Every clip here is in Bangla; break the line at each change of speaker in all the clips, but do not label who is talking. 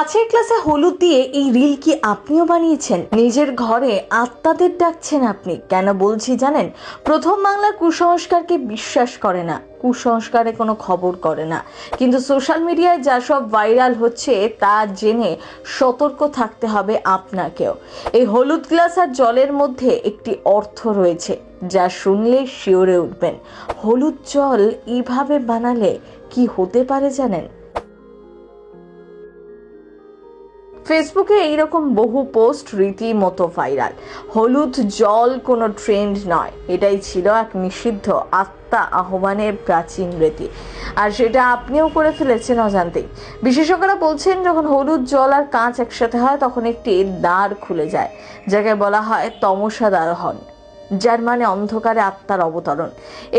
আজকের ক্লাসে হলুদ দিয়ে এই রিল কি আপনিও বানিয়েছেন? নিজের ঘরে আত্মাদের ডাকছেন আপনি। কেন বলছি জানেন? প্রথম বাংলা কুসংস্কারকে বিশ্বাস করে না, কুসংস্কারে কোনো খবর করে না, কিন্তু সোশ্যাল মিডিয়ায় যা সব ভাইরাল হচ্ছে তা জেনে সতর্ক থাকতে হবে আপনাকেও। এই হলুদ গ্লাস আর জলের মধ্যে একটি অর্থ রয়েছে যা শুনলে শিওরে উঠবেন। হলুদ জল এইভাবে বানালে কি হতে পারে জানেন? ফেসবুকে এইরকম বহু পোস্ট রীতিমতো ভাইরাল। হলুদ জল কোনো ট্রেন্ড নয়, এটাই ছিল এক নিষিদ্ধ আত্মা আহ্বানের প্রাচীন রীতি, আর সেটা আপনিও করে ফেলেছেন অজান্তেই। বিশেষজ্ঞরা বলছেন যখন হলুদ জল আর কাঁচ একসাথে হয় তখন একটি দ্বার খুলে যায়, যাকে বলা হয় তমসা দাহন, যার মানে অন্ধকারে আত্মার অবতরণ।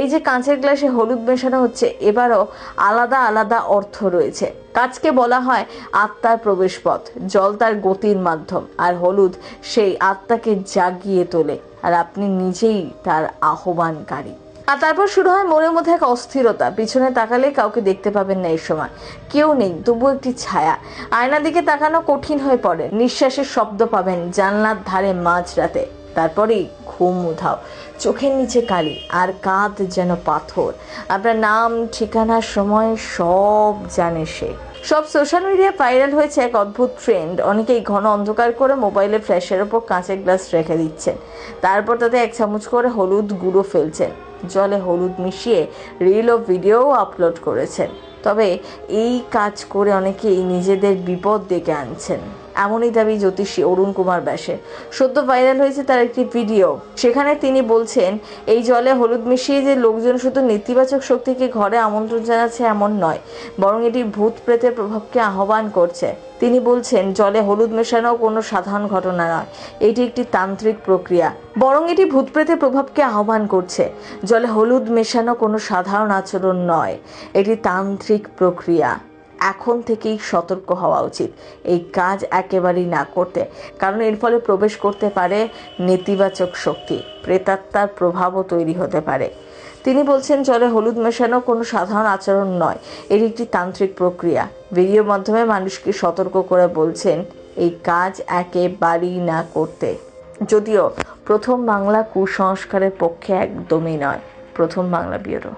এই যে কাঁচের গ্লাসে হলুদ মেশানো হচ্ছে, এবারও আলাদা আলাদা অর্থ রয়েছে। কাঁচকে বলা হয় আত্মার প্রবেশপথ, জল তার গতির মাধ্যম, আর হলুদ সেই আত্মাকে জাগিয়ে তোলে, আর আপনি নিজেই তার আহ্বানকারী। আর তারপর শুরু হয় মনের মধ্যে এক অস্থিরতা। পিছনে তাকালে কাউকে দেখতে পাবেন না, এই সময় কেউ নেই, তবু একটি ছায়া। আয়নার দিকে তাকানো কঠিন হয়ে পড়ে, নিঃশ্বাসের শব্দ পাবেন জানলার ধারে মাঝরাতে। তারপরেই ঘুম উধাও, চোখের নিচে কালি, আর কাঁধ যেন পাথর। আপনার নাম, ঠিকানা, সময় সব জানে সে। সব সোশ্যাল মিডিয়া ভাইরাল হয়েছে এক অদ্ভুত ট্রেন্ড। অনেকেই ঘন অন্ধকার করে মোবাইলের ফ্ল্যাশের ওপর কাঁচের গ্লাস রেখে দিচ্ছেন, তারপর তাতে 1 চামচ করে হলুদ গুঁড়ো ফেলছেন, জলে হলুদ মিশিয়ে রিল ও ভিডিও আপলোড করেছেন। তবে এই কাজ করে অনেকেই নিজেদের বিপদ ডেকে আনছেন, এমনই দাবি জ্যোতিষী অরুণ কুমার ব্যাসের। সদ্য ভাইরাল হয়েছে তার একটি ভিডিও, সেখানে তিনি বলছেন এই জলে হলুদ মিশিয়ে যে লোকজন শুধু নেতিবাচক শক্তিকে ঘরে আমন্ত্রণ জানাচ্ছে এমন নয়, বরং এটি ভূত প্রেতের প্রভাবকে আহ্বান করছে। তিনি বলছেন জলে হলুদ মেশানো কোনো সাধারণ ঘটনা নয়, এটি একটি তান্ত্রিক প্রক্রিয়া, বরং এটি ভূত প্রেতের প্রভাবকে আহ্বান করছে। জলে হলুদ মেশানো কোনো সাধারণ আচরণ নয়, এটি তান্ত্রিক প্রক্রিয়া। এখন থেকেই সতর্ক হওয়া উচিত এই কাজ একেবারেই না করতে, কারণ এর ফলে প্রবেশ করতে পারে নেতিবাচক শক্তি, প্রেতাত্মার প্রভাবও তৈরি হতে পারে। তিনি বলছেন জলে হলুদ মেশানো কোনো সাধারণ আচরণ নয়, এটি একটি তান্ত্রিক প্রক্রিয়া। ভিডিওর মাধ্যমে মানুষকে সতর্ক করে বলছেন এই কাজ একেবারেই না করতে। যদিও প্রথম বাংলা কুসংস্কারের পক্ষে একদমই নয়। প্রথম বাংলা ব্যুরো।